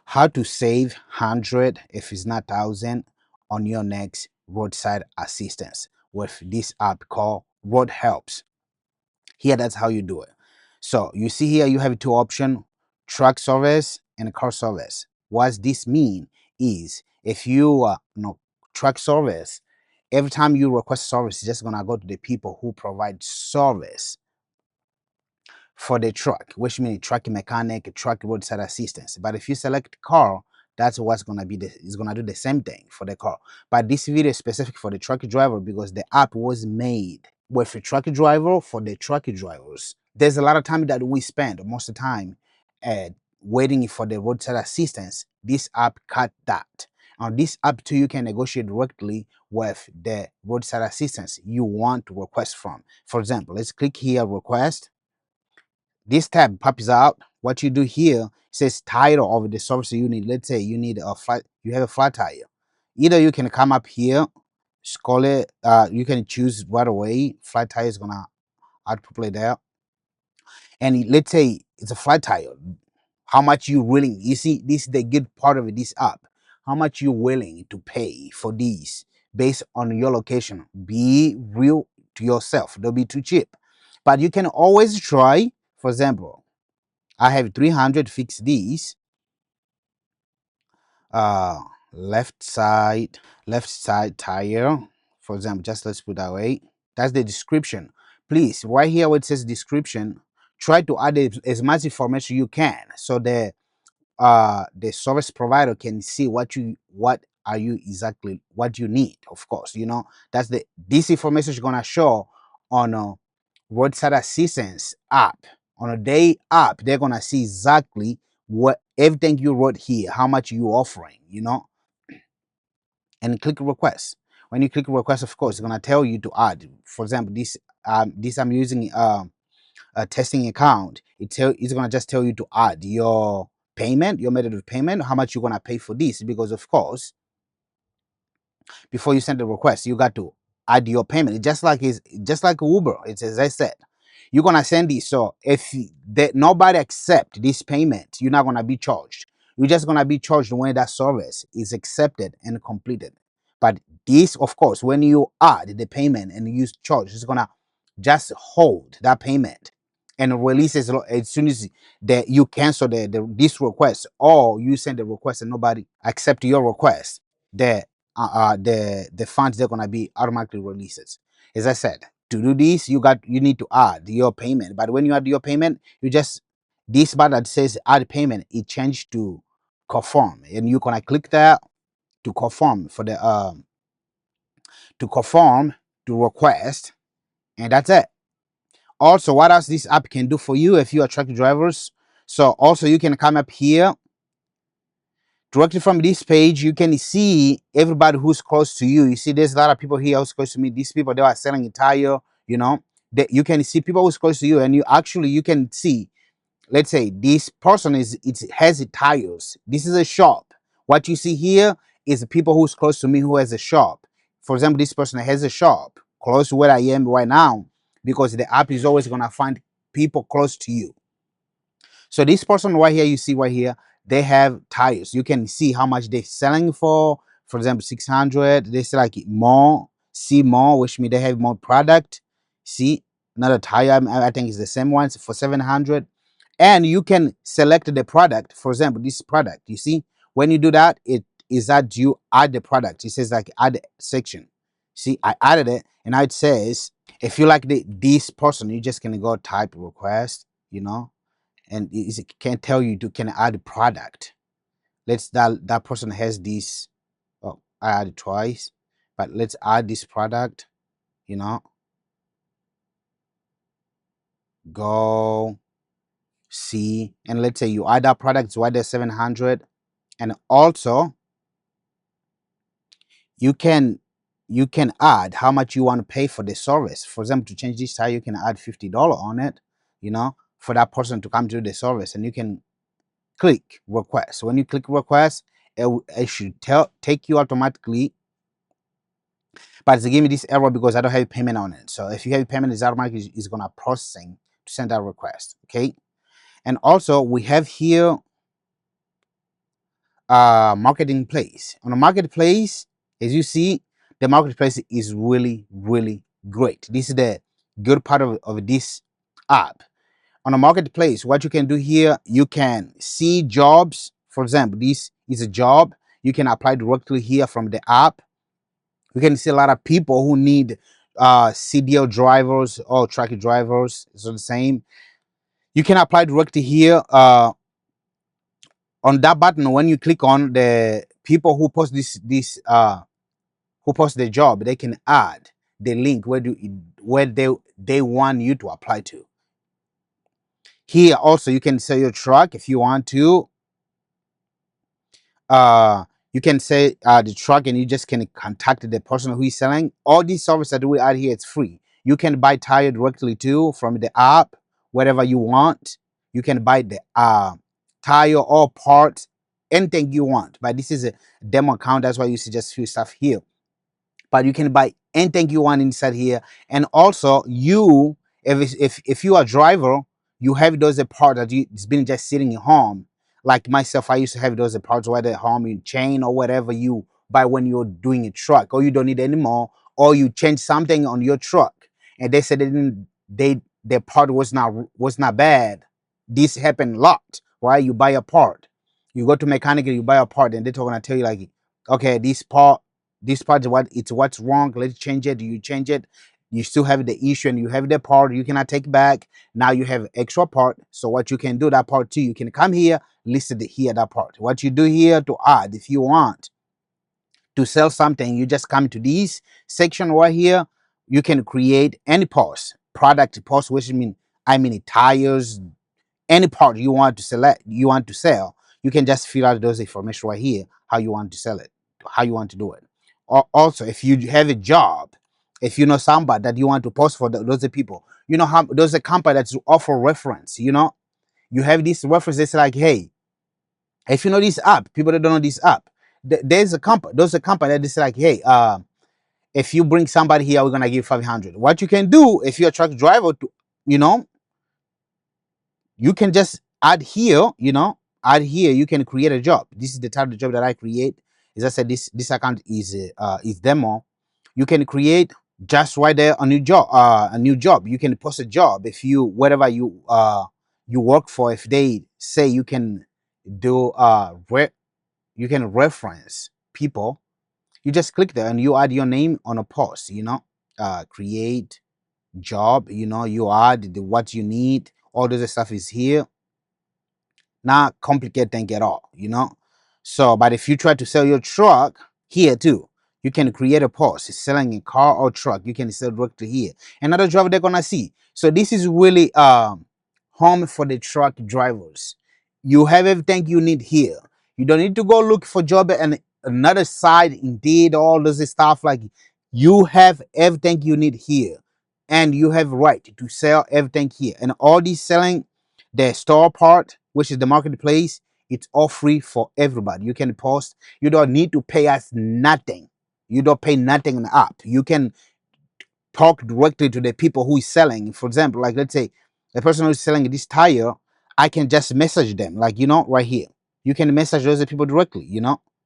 how to save 100 if it's not 1,000 on your next roadside assistance with this app called RoadHelps. Here, that's how you do it. So you see here, you have two options: truck service and car service. What this mean is, if you truck service, every time you request service, it's just gonna go to the people who provide service for the truck, which means truck mechanic, truck roadside assistance. But if you select car, that's what's gonna be it's gonna do the same thing for the car. But this video is specific for the truck driver because the app was made with a truck driver for the truck drivers. There's a lot of time that we spend most of the time waiting for the roadside assistance. This app cut that. On this app too, you can negotiate directly with the roadside assistance you want to request from. For example, let's click here, request. This tab pops out. What you do here says title of the service you need. Let's say you need a flat, you have a flat tire. Either you can come up here, scroll it, you can choose right away. Flat tire is gonna autoplay there. And let's say it's a flat tire. How much you willing? You see, this is the good part of this app. How much you willing to pay for these based on your location? Be real to yourself. Don't be too cheap. But you can always try. For example, I have 300. Fix these. Uh, left side tire. For example, just let's put that way. That's the description. Please, right here where it says description, try to add as much information you can so the service provider can see what are you exactly what you need. Of course, that's this information is gonna show on a roadside assistance app. On a day app, they're gonna see exactly what everything you wrote here, how much you offering, and click request. When you click request, of course, it's gonna tell you to add. For example, this I'm using a testing account. It's gonna just tell you to add your payment, your method of payment, how much you're gonna pay for this, because of course, before you send the request, you got to add your payment. It's just like Uber. It's as I said, you're gonna send this. So if nobody accept this payment, you're not gonna be charged. You're just gonna be charged when that service is accepted and completed. But this, of course, when you add the payment and use charge, it's gonna just hold that payment and release as soon as you cancel this request, or you send the request and nobody accept your request. The funds, they're gonna be automatically released. As I said, to do this, you need to add your payment. But when you add your payment, you just this bar that says add payment, it changed to confirm, and you're gonna click there to confirm for the to confirm to request, and that's it. Also, what else this app can do for you if you are truck drivers? So also you can come up here directly from this page. You can see everybody who's close to you. You see, there's a lot of people here who's close to me. These people, they are selling a tire. That you can see people who's close to you, and you can see. Let's say this person it has tires. This is a shop. What you see here is the people who's close to me who has a shop. For example, this person has a shop close to where I am right now, because the app is always gonna find people close to you. So this person right here, you see right here, they have tires. You can see how much they're selling for. For example, 600. They sell like more, see more, which means they have more product. See another tire, I think it's the same ones for 700. And you can select the product. For example, this product, you see, when you do that, it is that you add the product. It says like add section. See, I added it, and now it says if you like this person, you just can go type request, and it can tell you to can add product. Let's that person has this. Oh, I added twice, but let's add this product. Go see, and let's say you add that product. So why there's 700, and also you can add how much you want to pay for the service. For example, to change this tire, you can add $50 on it. For that person to come to the service, and you can click request. When you click request, it should take you automatically, but it's giving me this error because I don't have payment on it. So if you have payment, it's automatically is gonna processing to send that request. Okay. And also we have here marketing place. On a marketplace, as you see, the marketplace is really, really great. This is the good part of this app. On a marketplace, what you can do here, you can see jobs. For example, this is a job. You can apply directly here from the app. You can see a lot of people who need CDL drivers or truck drivers. So the same. You can apply directly here. On that button, when you click on the people who post this who post the job, they can add the link where they want you to apply to. Here also you can sell your truck if you want to. You can say the truck, and you just can contact the person who is selling. All these services that we add here, it's free. You can buy tire directly too from the app, whatever you want. You can buy the tire or parts, anything you want. But this is a demo account, that's why you see just few stuff here. But you can buy anything you want inside here. And also, if you are a driver, you have those parts that it's been just sitting in home. Like myself, I used to have those parts, whether home in chain or whatever you buy when you're doing a truck, or you don't need anymore, or you change something on your truck and they said their part was not bad. This happened a lot, right? You buy a part, you go to mechanic, you buy a part, and they're gonna tell you like, okay, this part is what's wrong, let's change it. You change it, you still have the issue, and you have the part you cannot take back. Now you have extra part. So what you can do, that part too, you can come here, list it here, that part. What you do here to add, if you want to sell something, you just come to this section right here. You can create any post, product post, which I mean tires, any part you want to select, you want to sell. You can just fill out those information right here, how you want to sell it, how you want to do it. Also, if you have a job, if you know somebody that you want to post for those people, how there's a company that's offer reference. You have this reference. It's like, hey, if you know this app, people that don't know this app, there's a company that is like, hey, if you bring somebody here, we're gonna give 500. What you can do if you're a truck driver, you know you can just add here. You can create a job. This is the type of job that I create. As I said, this account is demo. You can create just right there a new job. You can post a job if you whatever you work for. If they say you can do you can reference people, you just click there and you add your name on a post. Create job. You add what you need. All this stuff is here. Not complicated thing at all. So, but if you try to sell your truck here too, you can create a post. It's selling a car or truck. You can sell directly here. Another driver they're gonna see. So this is really home for the truck drivers. You have everything you need here. You don't need to go look for job and another side, Indeed, all this stuff. Like, you have everything you need here, and you have right to sell everything here. And all this selling, the store part, which is the marketplace, it's all free for everybody. You can post. You don't need to pay us nothing. You don't pay nothing on the app. You can talk directly to the people who is selling. For example, like, let's say the person who is selling this tire, I can just message them, like, right here. You can message those people directly. You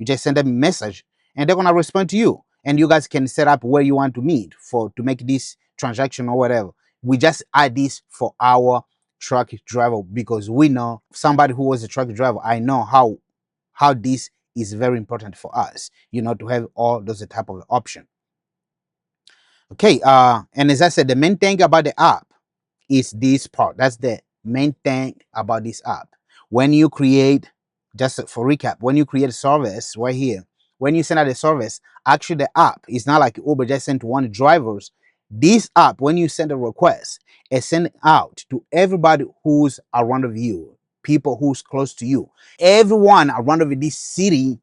just send them a message and they're gonna respond to you, and you guys can set up where you want to meet to make this transaction or whatever. We just add this for our truck driver because we know somebody who was a truck driver. I know how this is very important for us, to have all those type of option. Okay, and as I said, the main thing about the app is this part. That's the main thing about this app. When you create, just for recap, when you create a service right here, when you send out a service, actually the app is not like Uber just sent to one drivers. This app, when you send a request, is sent out to everybody who's around of you, people who's close to you, everyone around of this city,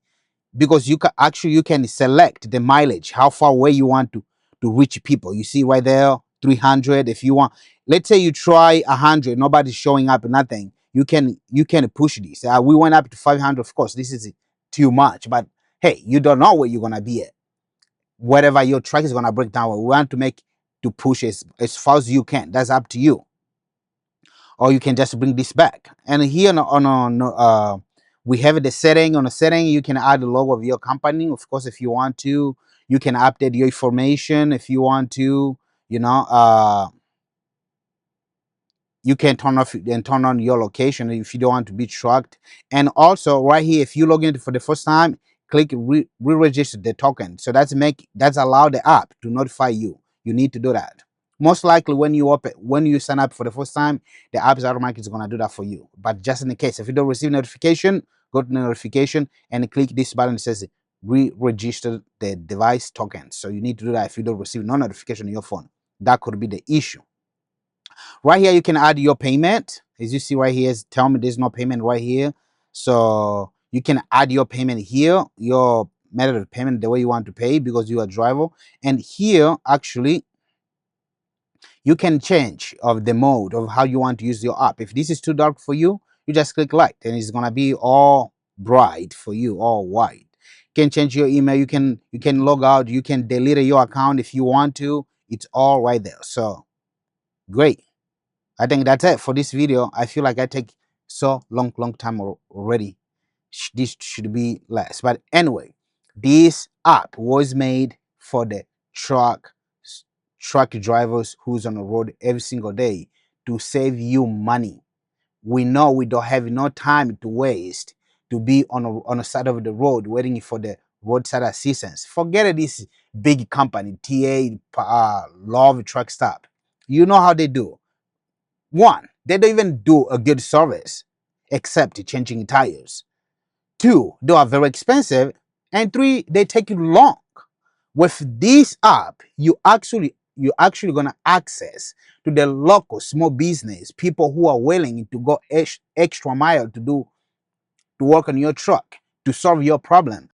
because you can select the mileage, how far away you want to reach people. You see right there, 300. If you want, let's say you try 100, nobody's showing up, nothing. You can push this. We went up to 500. Of course, this is too much, but hey, you don't know where you're gonna be at. Whatever your track is gonna break down, we want to push as far as you can. That's up to you. Or you can just bring this back. And here on We have the setting. On the setting, you can add the logo of your company. Of course, if you want to, you can update your information if you want to. You know, you can turn off and turn on your location if you don't want to be tracked. And also right here, if you log in for the first time, click re-register the token. So that's allow the app to notify you. You need to do that. Most likely when you sign up for the first time, the app is automatically going to do that for you. But just in the case, if you don't receive notification, go to notification and click this button that says re-register the device token. So you need to do that if you don't receive no notification on your phone. That could be the issue. Right here, you can add your payment. As you see right here, tell me there's no payment right here. So you can add your payment here, your method of payment, the way you want to pay because you are a driver. And here, actually, you can change of the mode of how you want to use your app. If this is too dark for you, you just click light and it's gonna be all bright for you, all white. You can change your email, you can log out, you can delete your account if you want to. It's all right there. So great. I think that's it for this video. I feel like I take so long time already. This should be less. But anyway, this app was made for the truck drivers who's on the road every single day to save you money. We know we don't have no time to waste to be on the side of the road waiting for the roadside assistance. Forget this big company, TA, Love Truck Stop. You know how they do. One, they don't even do a good service except changing tires. Two, they are very expensive. And three, they take you long. With this app, you're actually gonna access to the local small business, people who are willing to go extra mile to work on your truck, to solve your problem.